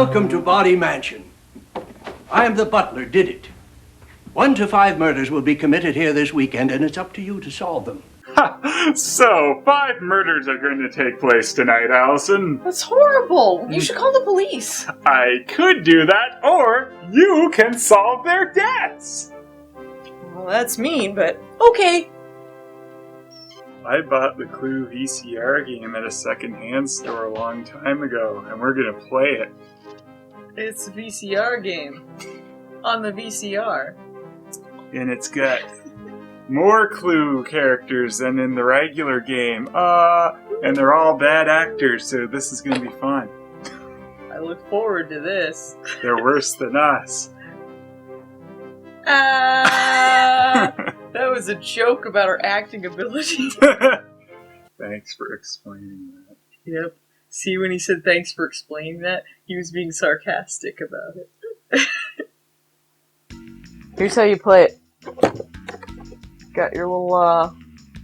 Welcome to Body Mansion. I am the butler, did it. 1 to 5 murders will be committed here this weekend, and it's up to you to solve them. So, 5 murders are going to take place tonight, Allison. That's horrible. You should call the police. I could do that, or you can solve their deaths. Well, that's mean, but okay. I bought the Clue VCR game at a second-hand store a long time ago, and we're going to play it. It's a VCR game. On the VCR. And it's got more Clue characters than in the regular game. And they're all bad actors, so this is going to be fun. I look forward to this. They're worse than us. That was a joke about our acting ability. Thanks for explaining that. Yep. See, when he said thanks for explaining that, he was being sarcastic about it. Here's how you play it. Got your little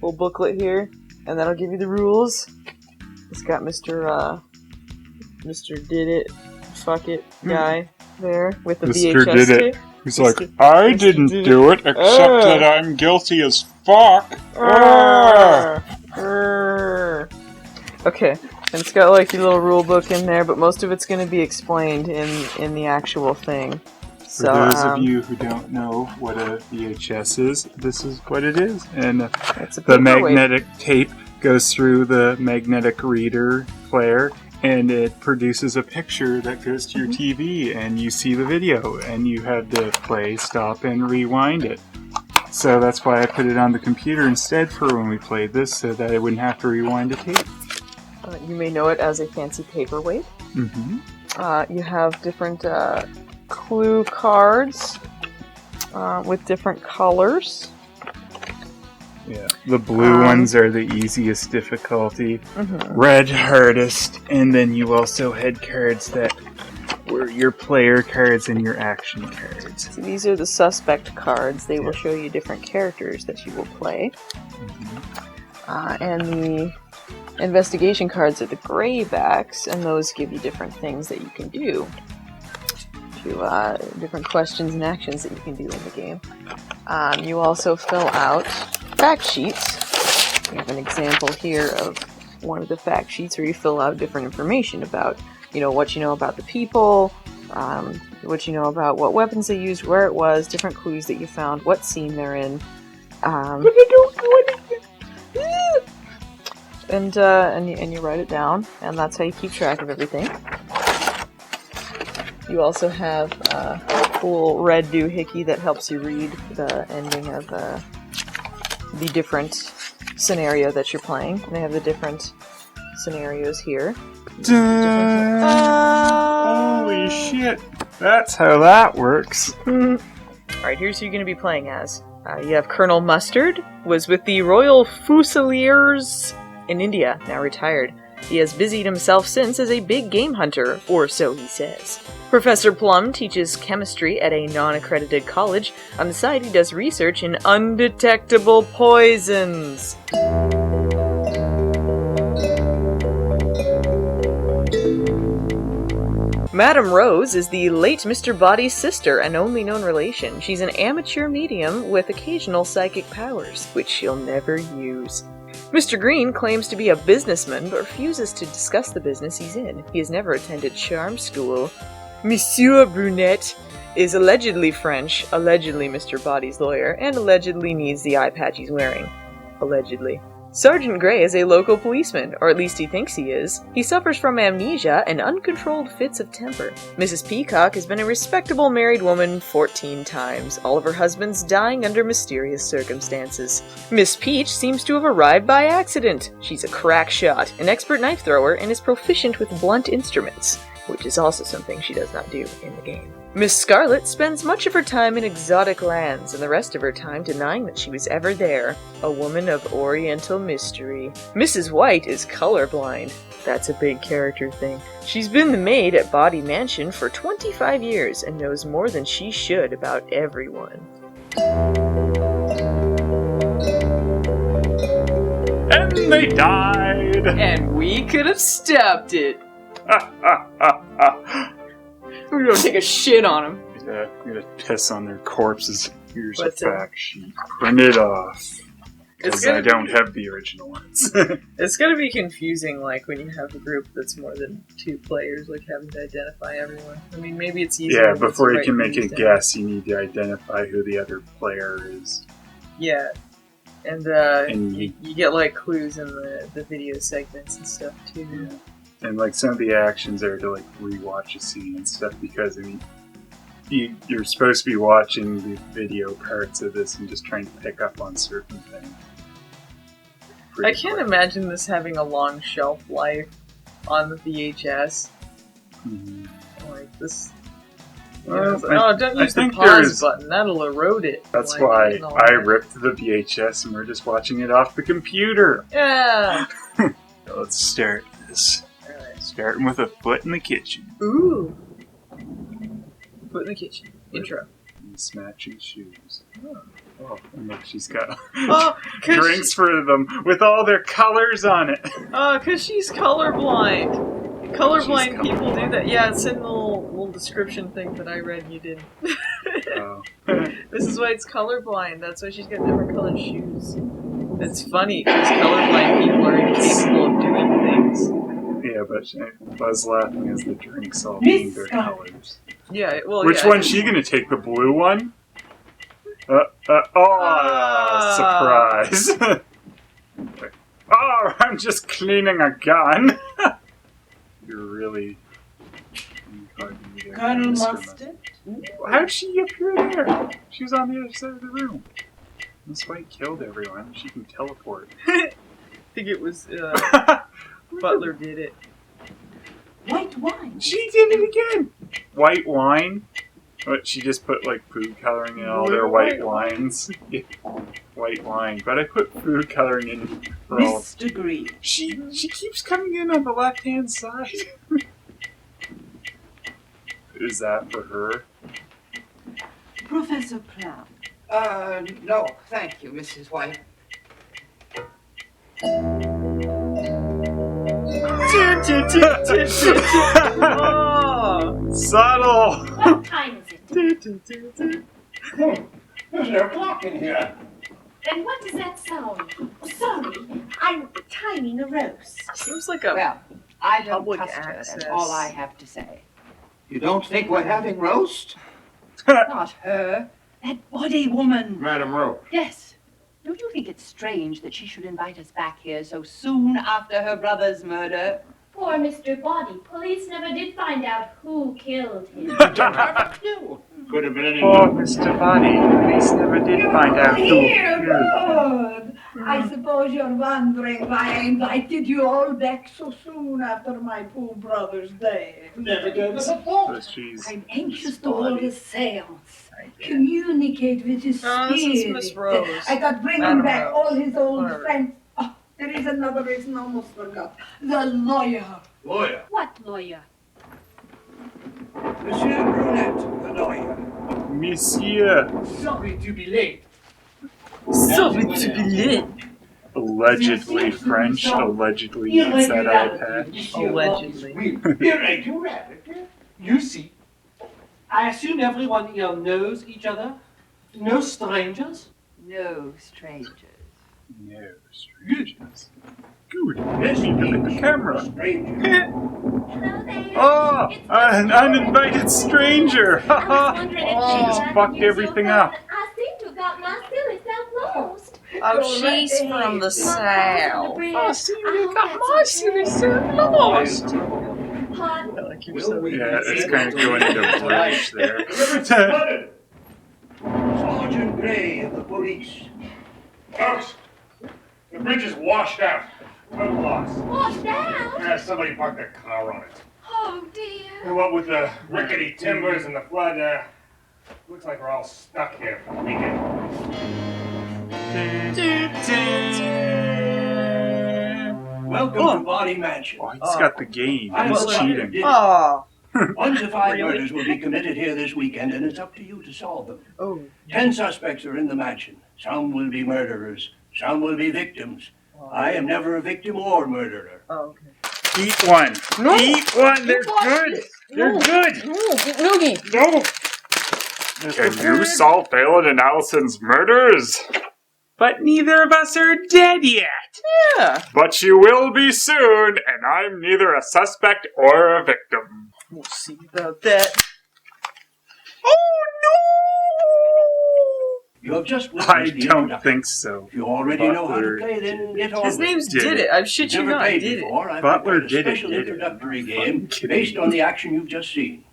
booklet here, and that'll give you the rules. It's got Mr. Did It, Fuck It guy there with the Mr. VHS Did It. tape. He's like, I didn't do it, except that I'm guilty as fuck. Okay, and it's got like your little rule book in there, but most of it's going to be explained in the actual thing. So, for those of you who don't know what a VHS is, this is what it is. And the magnetic tape goes through the magnetic reader player, and it produces a picture that goes to your TV, and you see the video, and you have to play, stop, and rewind it. So that's why I put it on the computer instead for when we played this, so that I wouldn't have to rewind the tape. You may know it as a fancy paperweight. Mm-hmm. You have different Clue cards with different colors. Yeah, the blue ones are the easiest difficulty, red hardest, and then you also had cards that were your player cards and your action cards. So these are the suspect cards. They will show you different characters that you will play. And the investigation cards are the gray backs, and those give you different things that you can do. Different questions and actions that you can do in the game. You also fill out fact sheets. We have an example here of one of the fact sheets where you fill out different information about, what you know about the people, what you know about what weapons they used, where it was, different clues that you found, what scene they're in. And you write it down, and that's how you keep track of everything. You also have a cool red doohickey that helps you read the ending of the different scenario that you're playing. They have the different scenarios here. Holy shit! That's how that works. Alright, here's who you're going to be playing as. You have Colonel Mustard, was with the Royal Fusiliers in India, now retired. He has busied himself since as a big game hunter, or so he says. Professor Plum teaches chemistry at a non-accredited college. On the side, he does research in undetectable poisons. Madame Rose is the late Mr. Body's sister, an only known relation. She's an amateur medium with occasional psychic powers, which she'll never use. Mr. Green claims to be a businessman, but refuses to discuss the business he's in. He has never attended charm school. Monsieur Brunette is allegedly French, allegedly Mr. Body's lawyer, and allegedly needs the eye patch he's wearing. Allegedly. Sergeant Gray is a local policeman, or at least he thinks he is. He suffers from amnesia and uncontrolled fits of temper. Mrs. Peacock has been a respectable married woman 14 times, all of her husbands dying under mysterious circumstances. Miss Peach seems to have arrived by accident. She's a crack shot, an expert knife thrower, and is proficient with blunt instruments, which is also something she does not do in the game. Miss Scarlet spends much of her time in exotic lands, and the rest of her time denying that she was ever there. A woman of oriental mystery. Mrs. White is colorblind. That's a big character thing. She's been the maid at Body Mansion for 25 years, and knows more than she should about everyone. And they died! And we could have stopped it. gonna go take a shit on him. Yeah, I'm gonna piss on their corpses. Here's But, a fact sheet. Print it off. It's Because I don't have the original ones. It's gonna be confusing, like, when you have a group that's more than 2 players, like, having to identify everyone. I mean, maybe it's easier. Yeah, to before you write can make a names down. guess, you need to identify who the other player is. Yeah. And, And you get, like, clues in the video segments and stuff, too. And like some of the actions are to like rewatch a scene and stuff because I mean you're supposed to be watching the video parts of this and just trying to pick up on certain things. I can't imagine this having a long shelf life on the VHS. Mm-hmm. Like this. Well, Don't I use the think pause there's- button. That'll erode it. That's Like, why and all I that. ripped the VHS and we're just watching it off the computer. Yeah. Let's start this. Alright. Starting with a foot in the kitchen. Ooh. Foot in the kitchen. Intro. And matching shoes. Oh, and look, she's got Oh, drinks for them with all their colors on it. Oh, because she's colorblind. Colorblind She's people do colorblind. that. Yeah, it's in the little description thing that I read you did. Oh. This is why it's colorblind. That's why she's got different colored shoes. It's funny because colorblind people are incapable of doing things. Yeah, but Buzz laughing as the drinks all being their colors. Yeah, well, Which yeah, one's she gonna take? The blue one? Surprise! Oh, I'm just cleaning a gun. You're really. Colonel Mustard? How'd she appear there? She was on the other side of the room. This white killed everyone. She can teleport. I think it was Butler did it. White wine. She did it again! White wine? But she just put like food coloring in all their white wines. Yeah, white wine. But I put food coloring in for all. Mr. Green. She keeps coming in on the left hand side. Is that for her? Professor Clown. No, thank you, Mrs. White. Oh. Subtle! What time is it? There's no clock in here. And what does that sound? Sorry, I'm timing a roast. Seems like a Well, I don't Public trust her, access. that's all I have to say. You don't think we're having roast? Not her. That body woman. Madam Rowe. Yes. Don't you think it's strange that she should invite us back here so soon after her brother's murder? Poor Mr. Body. Police never did find out who killed him. Don't have a clue. Could have been any. Oh, Mr. Body, police never did find out who. Good. I suppose you're wondering why I invited you all back so soon after my poor brother's death. Never gave us a thought. But she's. I'm anxious to hold a seance. Communicate with his Oh, this is spirit. Miss Rose. I got bringing Madam back Rose. all his old Whatever. friends. Oh, there is another reason I almost forgot. The lawyer. Lawyer. What lawyer? Monsieur Brunette, the lawyer. Monsieur. Sorry to be late. Sorry to be late. Allegedly French, allegedly needs that eye patch. Allegedly. Irregularity? You see, I assume everyone here knows each other? No strangers? No strangers. No strangers. Good. Yes, Look at the camera. Stranger. Hello there. Oh, It's an uninvited stranger. I was wondering if She just anyone fucked could use everything your up. phone. I seem to got my silly self lost. Oh, she's from the South. Oh, see, you got my silly self lost. Pardon? Like you're so Yeah, it's kind of going into British there. Sergeant Gray of the police. Folks, the bridge is washed out. No loss. Washed out? Yeah, somebody parked their car on it. Oh, dear. And what with the rickety timbers and the flood, looks like we're all stuck here for the weekend. Welcome to Body Mansion. Oh, he's got the game. I'm He's the lawyer, cheating. did it. Oh. 1 to 5 Really? murders will be committed here this weekend, and it's up to you to solve them. Oh. 10 suspects are in the mansion. Some will be murderers. Some will be victims. I am never a victim or murderer. Oh, okay. Eat one. No. Eat one. They're You watched good. it. You're good. Noogie. No. Can you solve Phelan and Allison's murders? But neither of us are dead yet. Yeah. But you will be soon, and I'm neither a suspect or a victim. We'll see about that. Oh You have just no! I witnessed the don't introduction. think so. If you already know how to Butler play, then get on His with it. name's Did It. I shit you Never not. played Did it. before. I've Butler prepared a did it, special did it. introductory I'm game kidding. based on the action you've just seen.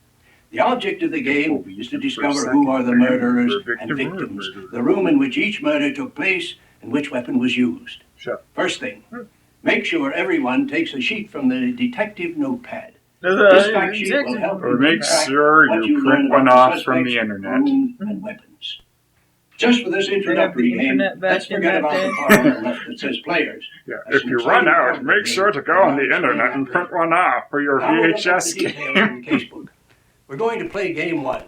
The object of the game is to For discover a who second, are the I murderers remember and victim or victims, murderer. the room in which each murder took place, and which weapon was used. Sure. First thing, make sure everyone takes a sheet from the detective notepad. This fact sheet will help Or you make keep track sure what you learn print one about the off from the suspects, internet. room, and weapons. Just for this introductory the game, internet back let's in forget that about day. the part on the left that says players. Yeah, That's if an you exciting run part out, of the make game, sure to go and on the I'll explain internet that and print later. one off for your Now we'll look up VHS the details game. in the casebook. We're going to play game one.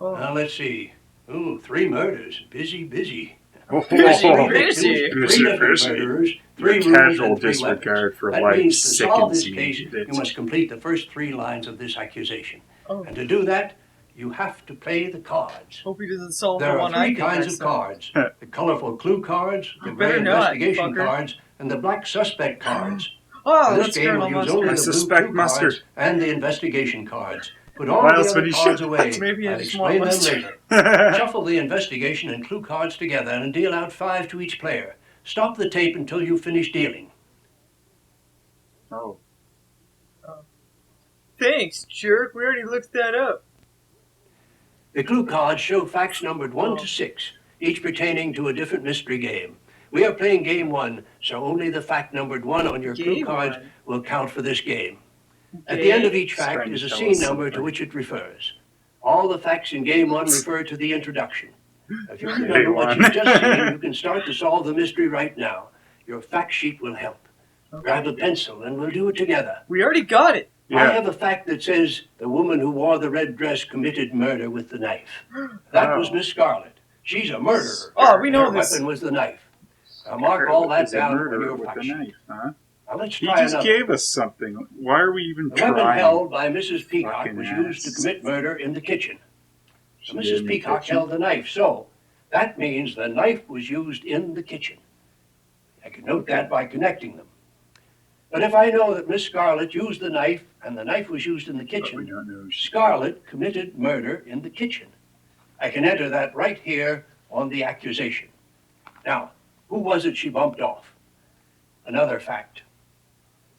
Now let's see. Ooh, 3 murders. Busy, busy. Oh, Busy, Three busy. victims, 3 different Busy. murderers, Your 3 rooms, casual and 3 disregard weapons. for That life means to solve this sickens case, me. you must complete the first 3 lines of this accusation. Oh. And to do that, you have to play the cards. Hope he doesn't solve the There are one I 3 think I kinds of solved. cards. The colorful clue cards, the You better gray not, investigation fucker. cards, and the black suspect cards. Oh, For this that's game, Colonel we'll use Mustard. only I the blue suspect clue mustard. cards and the investigation cards. Put all Why the else would other he cards shoot? away. Maybe I I'll just want explain them mustard. later. Shuffle the investigation and clue cards together and deal out 5 to each player. Stop the tape until you finish dealing. Oh. Thanks, jerk. We already looked that up. The clue cards show facts numbered 1 to 6, each pertaining to a different mystery game. We are playing game 1, so only the fact numbered 1 on your clue Game cards 1? will count for this game. At the end of each Trying fact to is a tell scene us number to something. which it refers. All the facts in game 1 refer to the introduction. If you remember what one. you've just seen, you can start to solve the mystery right now. Your fact sheet will help. Grab a pencil and we'll do it together. We already got it. I Yeah. have a fact that says the woman who wore the red dress committed murder with the knife. That was Oh. Miss Scarlet. She's a murderer. Oh, we know Her this. weapon was the knife. Now mark all that Is a down on murderer your with fact a sheet. knife, huh? Now let's He try just another. gave us something. Why are we even The weapon trying? held by Mrs. Peacock Fucking was used to ass. commit murder in the kitchen. So She did in Mrs. the Peacock kitchen? held the knife, so that means the knife was used in the kitchen. I can note that by connecting them. But if I know that Miss Scarlet used the knife and the knife was used in the But we kitchen, don't know. Scarlet committed murder in the kitchen. I can enter that right here on the accusation. Now, who was it she bumped off? Another fact.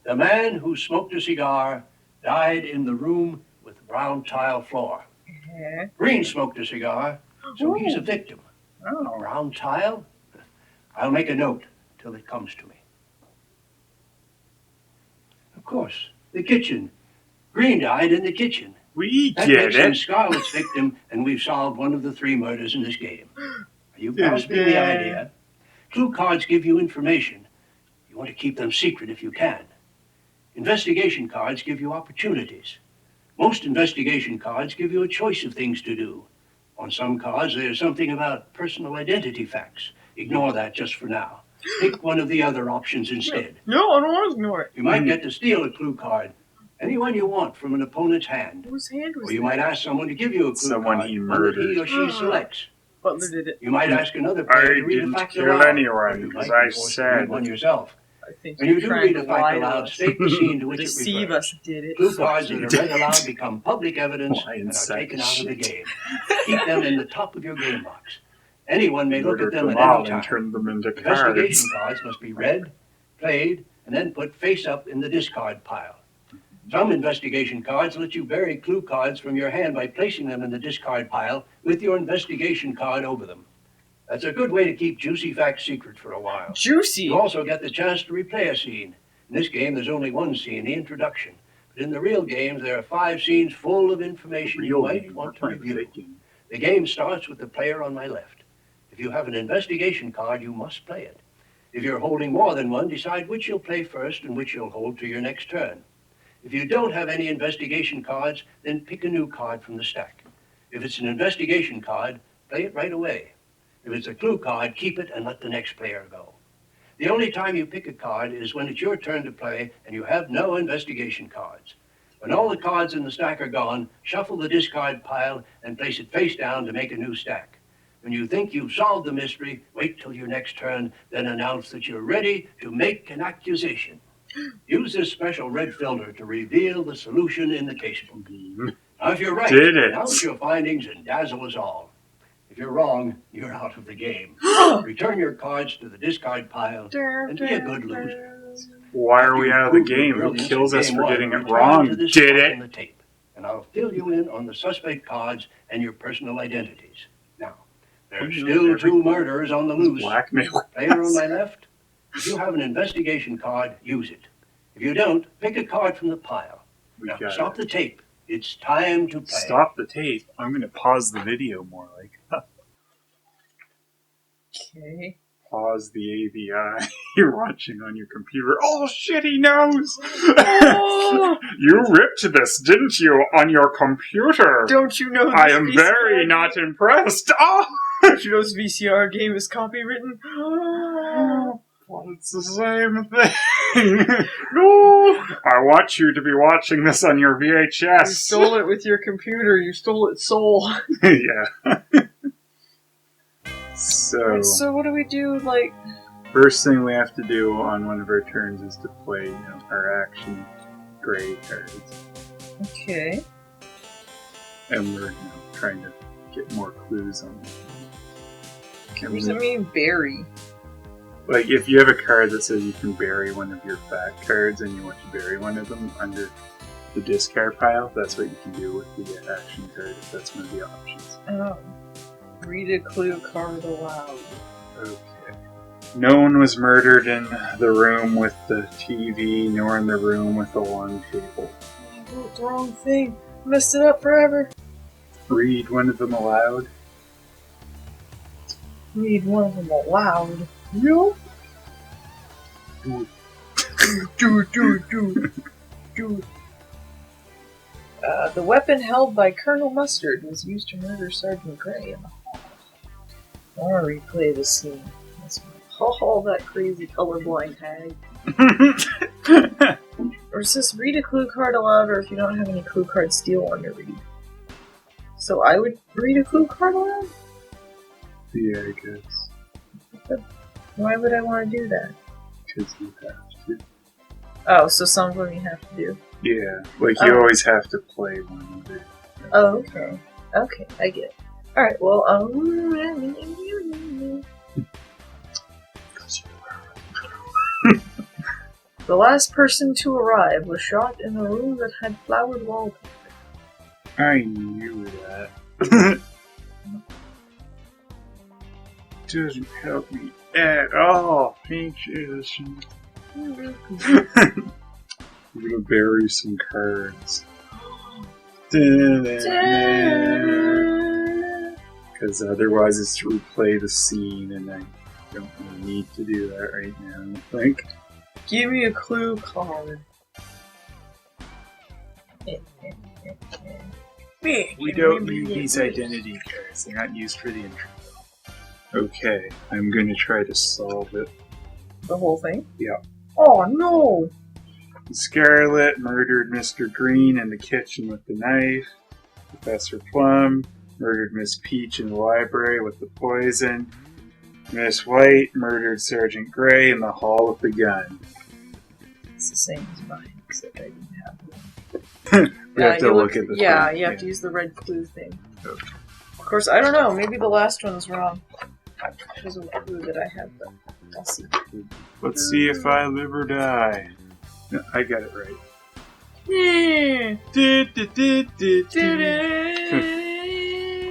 The man who smoked a cigar died in the room with the brown tile floor. Green smoked a cigar, so he's a victim. Oh. Brown tile? I'll make a note till it comes to me. Of course, the kitchen. Green died in the kitchen. We That get makes him it. Scarlet's victim, and we've solved one of the 3 murders in this game. Are you grasping the idea? Clue cards give you information. You want to keep them secret if you can. Investigation cards give you opportunities. Most investigation cards give you a choice of things to do. On some cards, there's something about personal identity facts. Ignore that just for now. Pick one of the other options instead. No, I don't want to ignore it. You might get to steal a clue card, anyone you want from an opponent's hand. Whose hand was Or you that? might ask someone to give you a clue Someone card, he one that he murdered. or she selects. Butler did it. You might ask another I player to read a didn't fact kill aloud. anyone, Or you because might I be forced to said- read one yourself. I think When you he's do trying read to a fact lie to aloud, us. state the scene to which it Deceive refers. us, did it. Clue cards that you are did. read aloud become public evidence Lying and are sack taken of out of the shit. game. Keep them in the top of your game box. Anyone may look at Murdered them them at all any and time. turned them into Investigation cards. cards must be read, played, and then put face up in the discard pile. Some investigation cards let you bury clue cards from your hand by placing them in the discard pile with your investigation card over them. That's a good way to keep juicy facts secret for a while. Juicy. You also get the chance to replay a scene. In this game, there's only one scene, the introduction. But in the real games, there are 5 scenes full of information you Real might game. want We're to playing review. fake game. The game starts with the player on my left. If you have an investigation card, you must play it. If you're holding more than one, decide which you'll play first and which you'll hold to your next turn. If you don't have any investigation cards, then pick a new card from the stack. If it's an investigation card, play it right away. If it's a clue card, keep it and let the next player go. The only time you pick a card is when it's your turn to play and you have no investigation cards. When all the cards in the stack are gone, shuffle the discard pile and place it face down to make a new stack. When you think you've solved the mystery, wait till your next turn, then announce that you're ready to make an accusation. Use this special red filter to reveal the solution in the casebook. Now, if you're right, announce your findings and dazzle us all. If you're wrong, you're out of the game. Return your cards to the discard pile and be a good loser. Why are we out of the game? Who kills us for getting it wrong? Did it? Tape, and I'll fill you in on the suspect cards and your personal identities. Now, there's still 2 murderers on the loose. Blackmail. Player on my left, if you have an investigation card, use it. If you don't, pick a card from the pile. Now, stop the tape. It's time to play. Stop the tape. I'm going to pause the video more like that. Okay. Pause the AVI. You're watching on your computer. Oh shit, he knows! Oh! You ripped this, didn't you, on your computer? Don't you know this I am VCR very not impressed. Oh! Don't you know this VCR game is copywritten? Well, it's the same thing. No! I want you to be watching this on your VHS. You stole it with your computer. You stole its soul. Yeah. So what do we do, like... First thing we have to do on one of our turns is to play, our action gray cards. Okay. And we're, trying to get more clues on them. What does it mean, bury? Like, if you have a card that says you can bury one of your back cards and you want to bury one of them under the discard pile, that's what you can do with the action card if that's one of the options. Oh. Read a clue card aloud. Okay. No one was murdered in the room with the TV, nor in the room with the long table. I wrote the wrong thing. Messed it up forever. Read one of them aloud. Read one of them aloud. You? Do. The weapon held by Colonel Mustard was used to murder Sergeant Gray in the hall. I want to replay the scene. Oh, that crazy colorblind hag. Or is this read a clue card aloud, or if you don't have any clue cards, steal one to read? So I would read a clue card aloud? Yeah, I guess. Why would I want to do that? Because you have to. Oh, so some of them you have to do? Yeah, like you always have to play one of it. Oh, okay. Okay, I get it. Alright, well, the last person to arrive was shot in a room that had flowered wallpaper. I knew that. Doesn't help me at all. Peaches. I'm gonna bury some cards. Because otherwise it's to replay the scene, and I don't really need to do that right now, I don't think. Give me a clue card. We don't need these identity cards. They're not used for the intro. Okay, I'm going to try to solve it. The whole thing? Yeah. Oh no! Scarlet murdered Mr. Green in the kitchen with the knife. Professor Plum murdered Miss Peach in the library with the poison. Miss White murdered Sergeant Gray in the hall with the gun. It's the same as mine, except I didn't have one. We have to look at the Yeah, thing. you have to use the red clue thing. Okay. Of course, I don't know. Maybe the last one's wrong. There's a clue that I have, but I'll see. Let's see if I live or die. No, I got it right.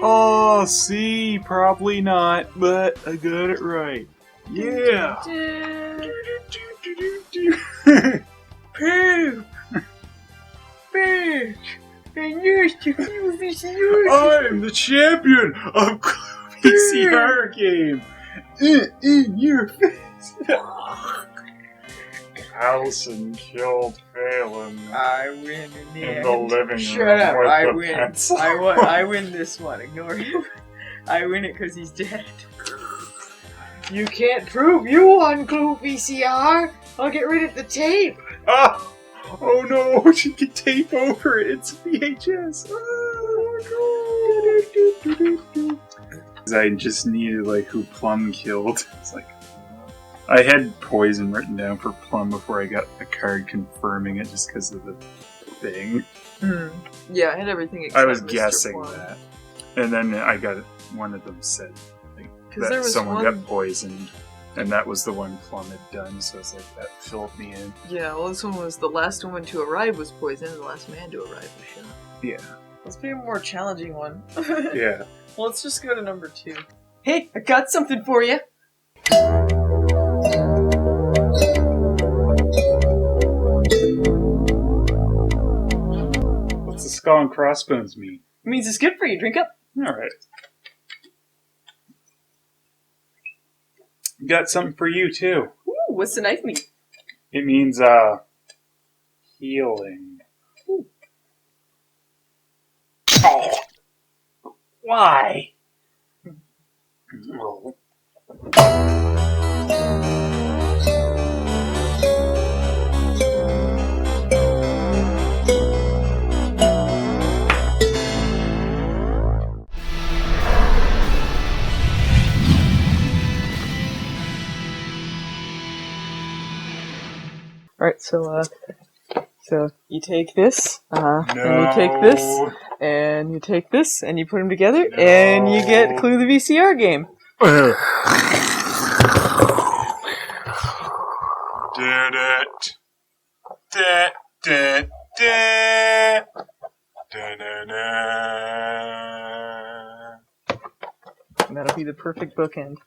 Oh, see, probably not, but I got it right. Yeah. Poop! Bitch! I used to Clue VCR! I'm the champion of Clue VCR game! In your face! Allison killed Phelan I win in the in end. the living room. Shut up, with I the win. pencil. I win this one, ignore him. I win it because he's dead. You can't prove you won, Clue VCR! I'll get rid of the tape! Oh, Oh no, she can tape over it. It's VHS. Oh no. I just needed like who Plum killed. It's like I had poison written down for Plum before I got a card confirming it just because of the thing. Yeah, I had everything except I was Mr. guessing Plum. that. And then I got one of them said like, there that was someone one- got poisoned. And that was the one Plum had done, so it's like that filled me in. Yeah, well, this one was the last woman to arrive was poisoned, and the last man to arrive was shot. Yeah. Let's be a more challenging one. Yeah. Well, let's just go to number 2. Hey, I got something for you. What's the skull and crossbones mean? It means it's good for you. Drink up. Alright. Got something for you, too. Ooh, what's the knife mean? It means, healing. Ooh. Oh! Why? Oh. Alright, so you take this, and you take this, and you take this, and you put them together, and you get Clue the VCR game. Did it. And that'll be the perfect bookend.